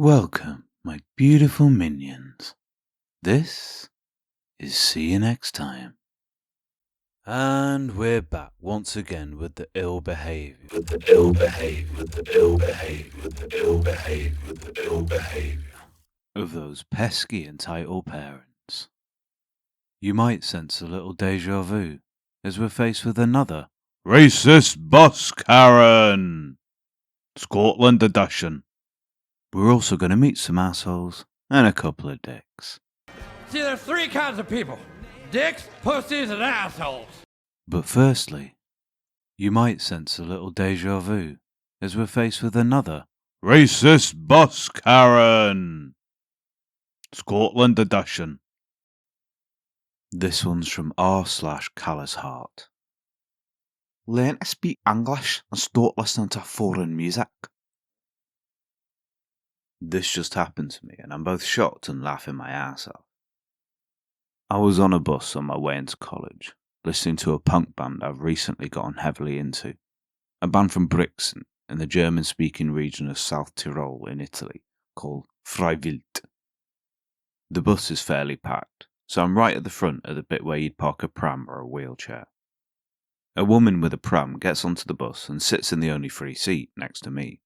Welcome, my beautiful minions. This is See You Next Time. And we're back once again with the ill behaviour. Of those pesky entitled parents. You might sense a little deja vu as we're faced with another racist bus Karen! Scotland edition. We're also going to meet some assholes and a couple of dicks. See, there's three kinds of people: dicks, pussies, and assholes. But firstly, you might sense a little deja vu as we're faced with another racist bus Karen! Scotland edition. This one's from r/Callous Heart. Learn to speak English and stop listening to foreign music. This just happened to me and I'm both shocked and laughing my ass off. I was on a bus on my way into college, listening to a punk band I've recently gotten heavily into. A band from Brixen in the German-speaking region of South Tyrol in Italy called Freiwild. The bus is fairly packed, so I'm right at the front at the bit where you'd park a pram or a wheelchair. A woman with a pram gets onto the bus and sits in the only free seat next to me.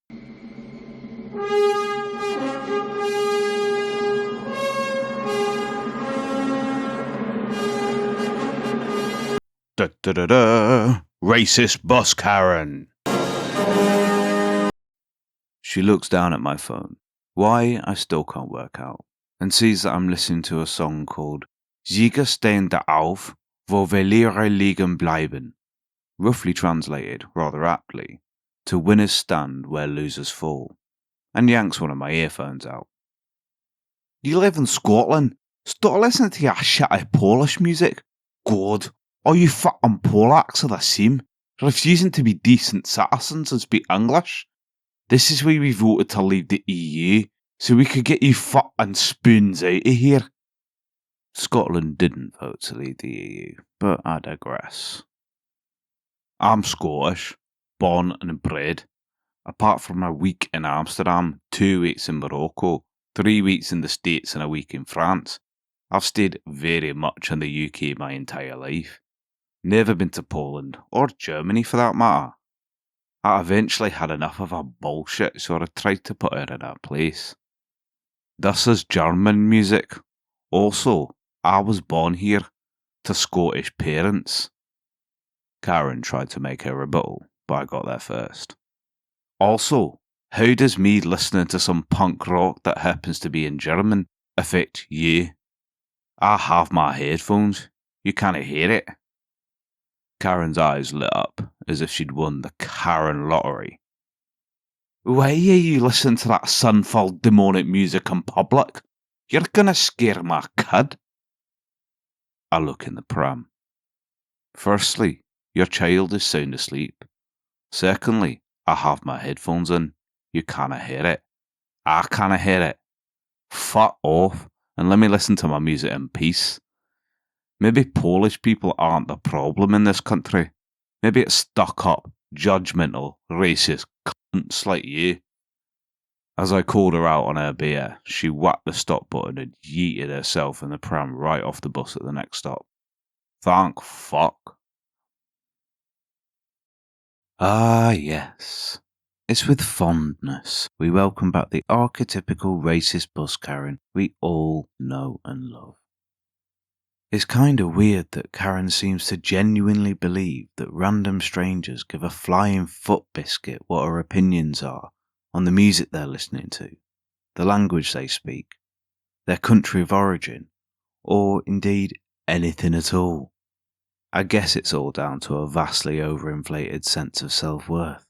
Da-da-da-da! Racist bus Karen! She looks down at my phone, why I still can't work out, and sees that I'm listening to a song called Sieger stehen da auf, wo Verlierer liegen bleiben, roughly translated, rather aptly, to winners stand where losers fall, and yanks one of my earphones out. You live in Scotland? Stop listening to your shitty Polish music. God, all you fucking Polacks are the same, refusing to be decent citizens and speak English. This is why we voted to leave the EU, so we could get you fucking spoons out of here. Scotland didn't vote to leave the EU, but I digress. I'm Scottish, born and bred. Apart from a week in Amsterdam, 2 weeks in Morocco, 3 weeks in the States and a week in France, I've stayed very much in the UK my entire life. Never been to Poland, or Germany for that matter. I eventually had enough of her bullshit, so I tried to put her in her place. This is German music. Also, I was born here, to Scottish parents. Karen tried to make her rebuttal, but I got there first. Also, how does me listening to some punk rock that happens to be in German affect you? I have my headphones. You can't hear it. Karen's eyes lit up as if she'd won the Karen lottery. Why are you listening to that sinful demonic music in public? You're gonna scare my kid. I look in the pram. Firstly, your child is sound asleep. Secondly, I have my headphones in. You can't hear it. I can't hear it. Fuck off and let me listen to my music in peace. Maybe Polish people aren't the problem in this country. Maybe it's stuck up, judgmental, racist cunts like you. As I called her out on her beer, she whacked the stop button and yeeted herself and the pram right off the bus at the next stop. Thank fuck. Ah, yes. It's with fondness we welcome back the archetypical racist bus Karen we all know and love. It's kinda weird that Karen seems to genuinely believe that random strangers give a flying foot biscuit what her opinions are on the music they're listening to, the language they speak, their country of origin, or indeed anything at all. I guess it's all down to a vastly overinflated sense of self-worth.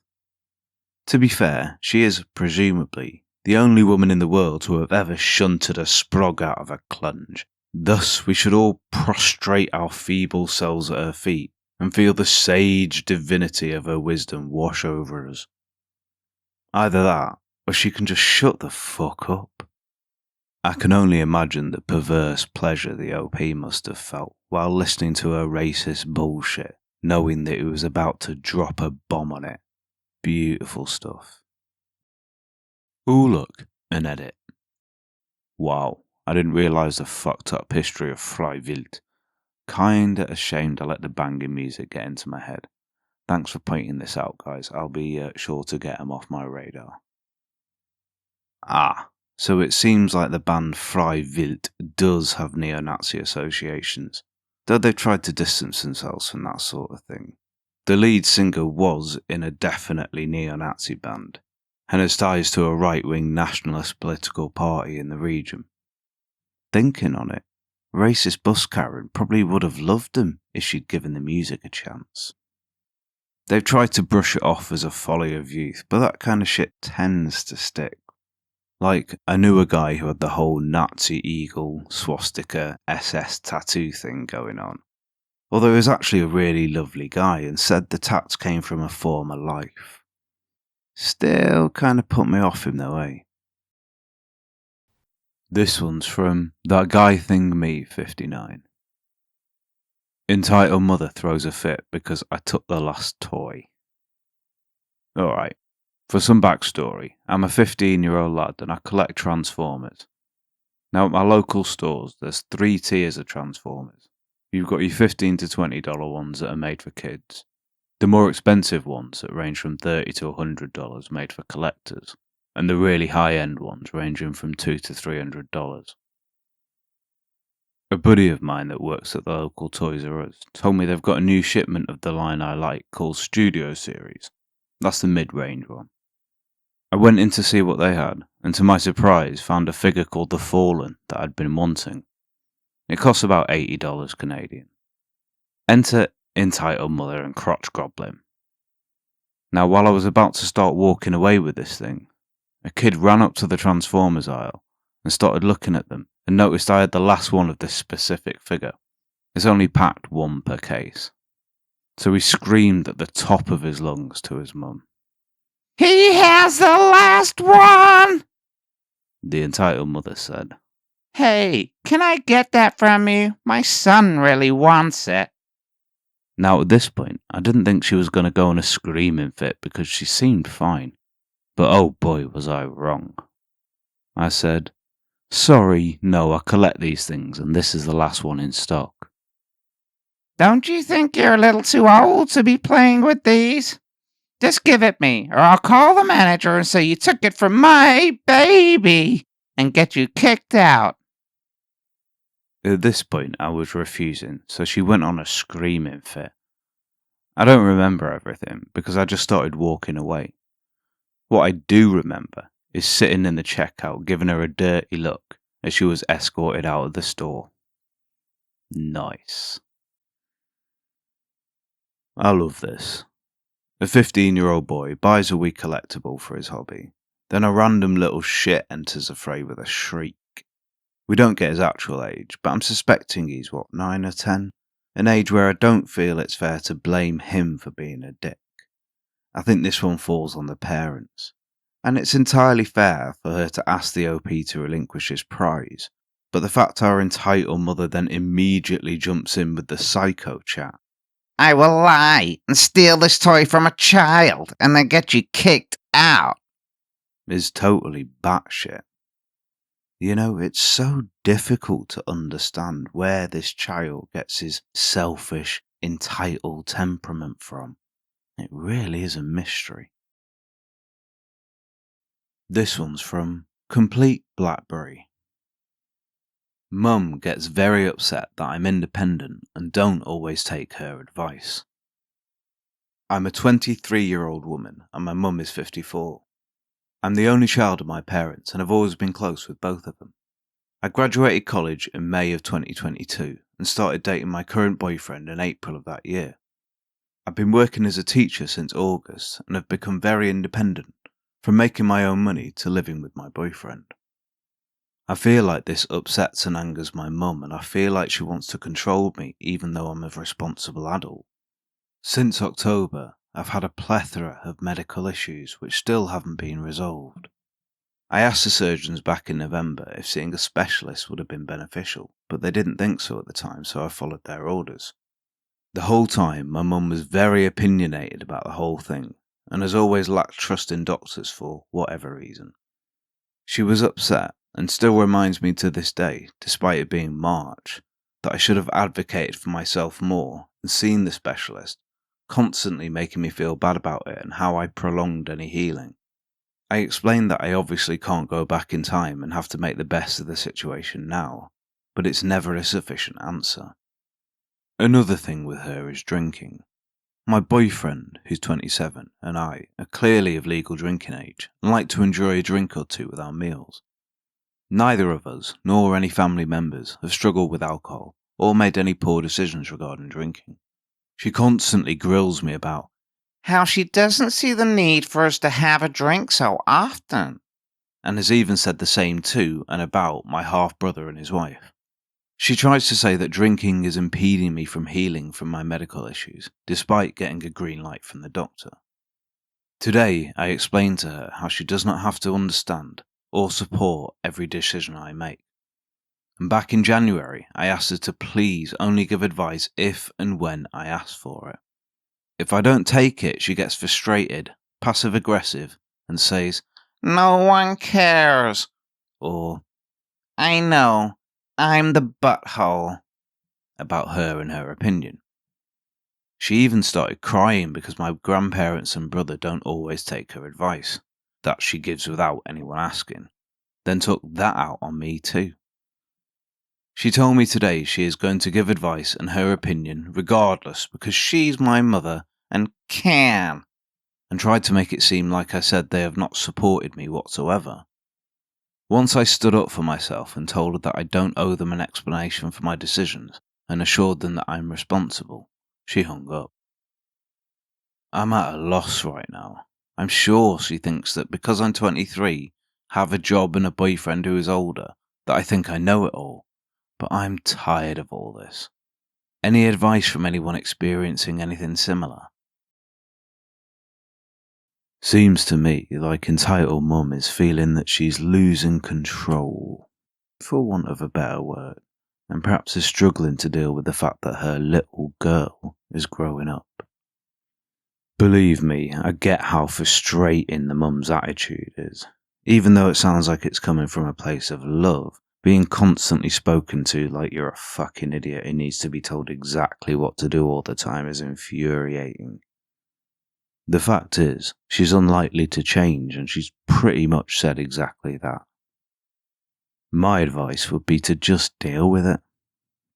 To be fair, she is, presumably, the only woman in the world to have ever shunted a sprog out of a clunge. Thus, we should all prostrate our feeble selves at her feet and feel the sage divinity of her wisdom wash over us. Either that, or she can just shut the fuck up. I can only imagine the perverse pleasure the OP must have felt while listening to her racist bullshit, knowing that it was about to drop a bomb on it. Beautiful stuff. Ooh, look, an edit. Wow, I didn't realise the fucked up history of Fry Wild. Kinda ashamed I let the banging music get into my head. Thanks for pointing this out, guys. I'll be sure to get them off my radar. Ah, so it seems like the band Fry Wild does have neo-Nazi associations, though they've tried to distance themselves from that sort of thing. The lead singer was in a definitely neo-Nazi band, and has ties to a right-wing nationalist political party in the region. Thinking on it, racist bus Karen probably would have loved them if she'd given the music a chance. They've tried to brush it off as a folly of youth, but that kind of shit tends to stick. Like, I knew a guy who had the whole Nazi eagle, swastika, SS tattoo thing going on. Although he was actually a really lovely guy and said the tats came from a former life. Still kind of put me off him though, eh? This one's from That Guy Thing Me 59. Entitled Mother Throws a Fit Because I Took the Last Toy. Alright, for some backstory, I'm a 15-year-old lad and I collect Transformers. Now at my local stores, there's 3 tiers of Transformers. You've got your $15 to $20 ones that are made for kids. The more expensive ones that range from $30 to $100 made for collectors. And the really high-end ones ranging from $200 to $300. A buddy of mine that works at the local Toys R Us told me they've got a new shipment of the line I like called Studio Series. That's the mid-range one. I went in to see what they had, and to my surprise found a figure called The Fallen that I'd been wanting. It costs about $80 Canadian. Enter Entitled Mother and Crotch Goblin. Now while I was about to start walking away with this thing, a kid ran up to the Transformers aisle and started looking at them and noticed I had the last one of this specific figure. It's only packed 1 per case. So he screamed at the top of his lungs to his mum. "He has the last one!" The Entitled Mother said. "Hey, can I get that from you? My son really wants it." Now at this point, I didn't think she was going to go on a screaming fit because she seemed fine. But oh boy was I wrong. I said, "Sorry, no, I collect these things and this is the last one in stock." "Don't you think you're a little too old to be playing with these? Just give it me, or I'll call the manager and say you took it from my baby and get you kicked out." At this point, I was refusing, so she went on a screaming fit. I don't remember everything because I just started walking away. What I do remember is sitting in the checkout giving her a dirty look as she was escorted out of the store. Nice. I love this. A 15-year-old boy buys a wee collectible for his hobby. Then a random little shit enters the fray with a shriek. We don't get his actual age, but I'm suspecting he's 9 or 10? An age where I don't feel it's fair to blame him for being a dick. I think this one falls on the parents. And it's entirely fair for her to ask the OP to relinquish his prize. But the fact our entitled mother then immediately jumps in with the psycho chat. "I will lie and steal this toy from a child and then get you kicked out," is totally batshit. You know, it's so difficult to understand where this child gets his selfish, entitled temperament from. It really is a mystery. This one's from Complete Blackberry. Mum gets very upset that I'm independent and don't always take her advice. I'm a 23-year-old woman and my mum is 54. I'm the only child of my parents and I've always been close with both of them. I graduated college in May of 2022 and started dating my current boyfriend in April of that year. I've been working as a teacher since August and have become very independent, from making my own money to living with my boyfriend. I feel like this upsets and angers my mum and I feel like she wants to control me even though I'm a responsible adult. Since October, I've had a plethora of medical issues which still haven't been resolved. I asked the surgeons back in November if seeing a specialist would have been beneficial, but they didn't think so at the time, so I followed their orders. The whole time, my mum was very opinionated about the whole thing and has always lacked trust in doctors for whatever reason. She was upset and still reminds me to this day, despite it being March, that I should have advocated for myself more and seen the specialist, constantly making me feel bad about it and how I prolonged any healing. I explained that I obviously can't go back in time and have to make the best of the situation now, but it's never a sufficient answer. Another thing with her is drinking. My boyfriend, who's 27, and I are clearly of legal drinking age and like to enjoy a drink or two with our meals. Neither of us, nor any family members, have struggled with alcohol or made any poor decisions regarding drinking. She constantly grills me about how she doesn't see the need for us to have a drink so often, and has even said the same to and about my half-brother and his wife. She tries to say that drinking is impeding me from healing from my medical issues, despite getting a green light from the doctor. Today, I explained to her how she does not have to understand or support every decision I make. And back in January, I asked her to please only give advice if and when I ask for it. If I don't take it, she gets frustrated, passive-aggressive, and says, "No one cares," or, "I know, I'm the butthole," about her and her opinion. She even started crying because my grandparents and brother don't always take her advice, that she gives without anyone asking, then took that out on me too. She told me today she is going to give advice and her opinion regardless because she's my mother and can, and tried to make it seem like I said they have not supported me whatsoever. Once I stood up for myself and told her that I don't owe them an explanation for my decisions and assured them that I'm responsible, she hung up. I'm at a loss right now. I'm sure she thinks that because I'm 23, have a job and a boyfriend who is older, that I think I know it all. But I'm tired of all this. Any advice from anyone experiencing anything similar? Seems to me like entitled mum is feeling that she's losing control, for want of a better word, and perhaps is struggling to deal with the fact that her little girl is growing up. Believe me, I get how frustrating the mum's attitude is. Even though it sounds like it's coming from a place of love, being constantly spoken to like you're a fucking idiot who needs to be told exactly what to do all the time is infuriating. The fact is, she's unlikely to change and she's pretty much said exactly that. My advice would be to just deal with it.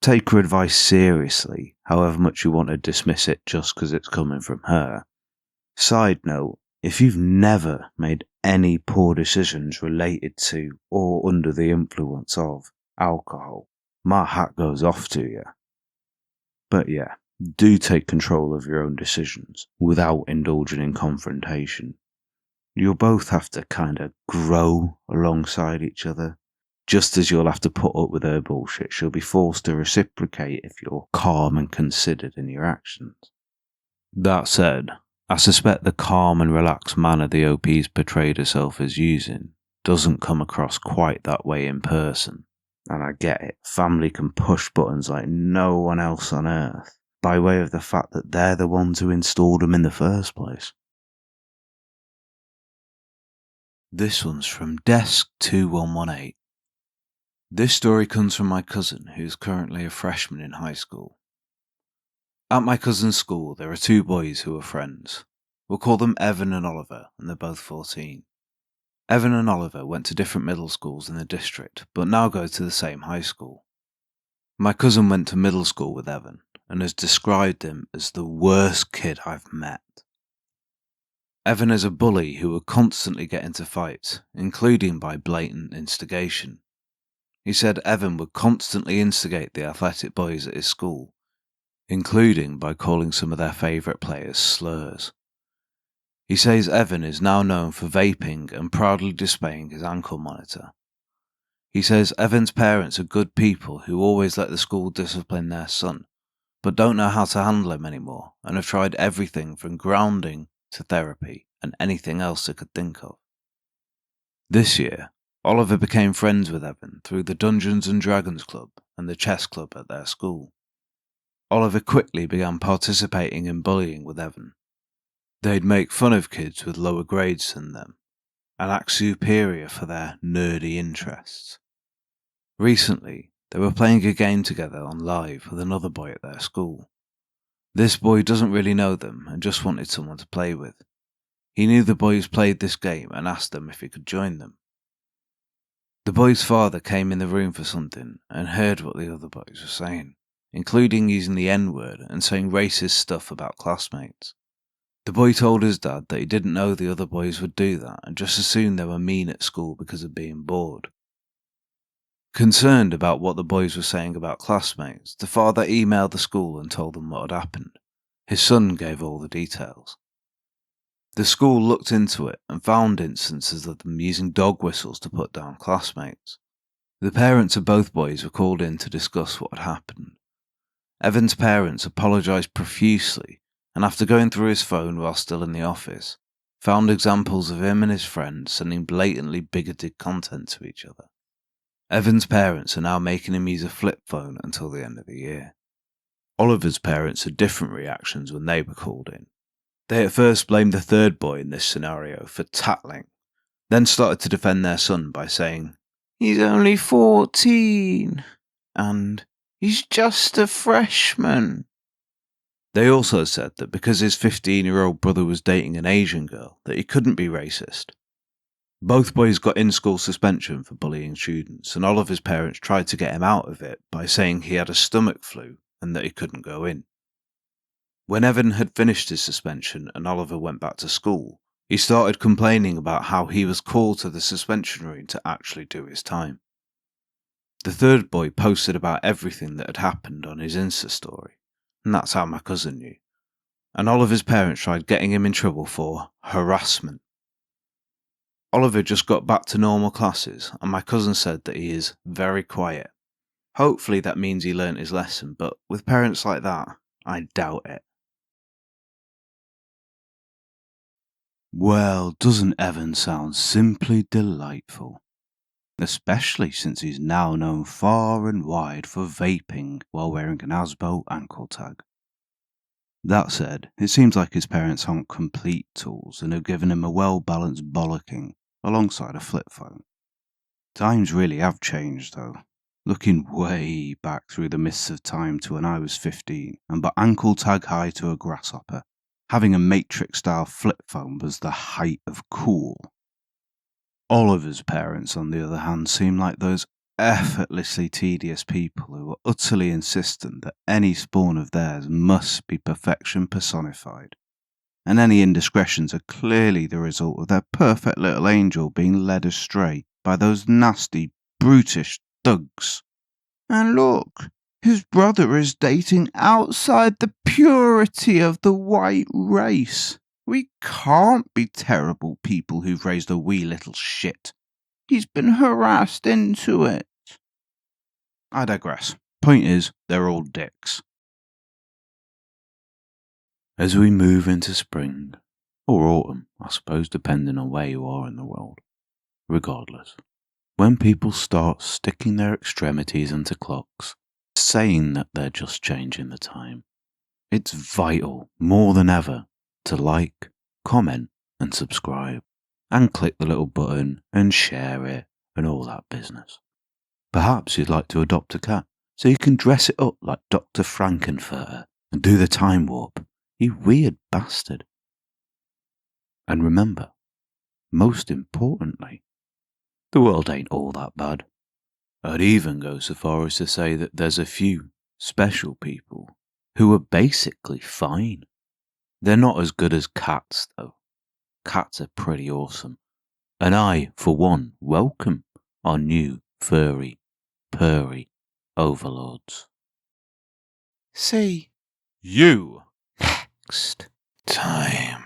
Take her advice seriously, however much you want to dismiss it just because it's coming from her. Side note, if you've never made any poor decisions related to or under the influence of alcohol, my hat goes off to you. But yeah, do take control of your own decisions without indulging in confrontation. You'll both have to kind of grow alongside each other. Just as you'll have to put up with her bullshit, she'll be forced to reciprocate if you're calm and considered in your actions. That said, I suspect the calm and relaxed manner the OP's portrayed herself as using doesn't come across quite that way in person. And I get it, family can push buttons like no one else on earth, by way of the fact that they're the ones who installed them in the first place. This one's from Desk 2118. This story comes from my cousin, who's currently a freshman in high school. At my cousin's school, there are two boys who are friends. We'll call them Evan and Oliver, and they're both 14. Evan and Oliver went to different middle schools in the district, but now go to the same high school. My cousin went to middle school with Evan, and has described him as the worst kid I've met. Evan is a bully who would constantly get into fights, including by blatant instigation. He said Evan would constantly instigate the athletic boys at his school, including by calling some of their favourite players slurs. He says Evan is now known for vaping and proudly displaying his ankle monitor. He says Evan's parents are good people who always let the school discipline their son, but don't know how to handle him anymore and have tried everything from grounding to therapy and anything else they could think of. This year, Oliver became friends with Evan through the Dungeons and Dragons Club and the chess club at their school. Oliver quickly began participating in bullying with Evan. They'd make fun of kids with lower grades than them, and act superior for their nerdy interests. Recently, they were playing a game together on live with another boy at their school. This boy doesn't really know them and just wanted someone to play with. He knew the boys played this game and asked them if he could join them. The boy's father came in the room for something and heard what the other boys were saying, including using the N-word and saying racist stuff about classmates. The boy told his dad that he didn't know the other boys would do that and just assumed they were mean at school because of being bored. Concerned about what the boys were saying about classmates, the father emailed the school and told them what had happened. His son gave all the details. The school looked into it and found instances of them using dog whistles to put down classmates. The parents of both boys were called in to discuss what had happened. Evan's parents apologised profusely, and after going through his phone while still in the office, found examples of him and his friend sending blatantly bigoted content to each other. Evan's parents are now making him use a flip phone until the end of the year. Oliver's parents had different reactions when they were called in. They at first blamed the third boy in this scenario for tattling, then started to defend their son by saying, "He's only 14, and he's just a freshman." They also said that because his 15-year-old brother was dating an Asian girl, that he couldn't be racist. Both boys got in-school suspension for bullying students, and Oliver's parents tried to get him out of it by saying he had a stomach flu and that he couldn't go in. When Evan had finished his suspension and Oliver went back to school, he started complaining about how he was called to the suspension room to actually do his time. The third boy posted about everything that had happened on his Insta story, and that's how my cousin knew. And Oliver's parents tried getting him in trouble for harassment. Oliver just got back to normal classes, and my cousin said that he is very quiet. Hopefully that means he learnt his lesson, but with parents like that, I doubt it. Well, doesn't Evan sound simply delightful? Especially since he's now known far and wide for vaping while wearing an Asbo ankle tag. That said, it seems like his parents aren't complete tools and have given him a well-balanced bollocking alongside a flip phone. Times really have changed though. Looking way back through the mists of time to when I was 15 and but ankle tag high to a grasshopper, having a Matrix-style flip phone was the height of cool. Oliver's parents, on the other hand, seem like those effortlessly tedious people who are utterly insistent that any spawn of theirs must be perfection personified, and any indiscretions are clearly the result of their perfect little angel being led astray by those nasty, brutish thugs. And look, his brother is dating outside the purity of the white race. We can't be terrible people who've raised a wee little shit. He's been harassed into it. I digress. Point is, they're all dicks. As we move into spring, or autumn, I suppose, depending on where you are in the world, regardless, when people start sticking their extremities into clocks, saying that they're just changing the time, it's vital, more than ever, to like, comment, and subscribe, and click the little button and share it and all that business. Perhaps you'd like to adopt a cat so you can dress it up like Dr. Frankenfurter and do the time warp, you weird bastard. And remember, most importantly, the world ain't all that bad. I'd even go so far as to say that there's a few special people who are basically fine. They're not as good as cats, though. Cats are pretty awesome. And I, for one, welcome our new furry, purry overlords. See you next time.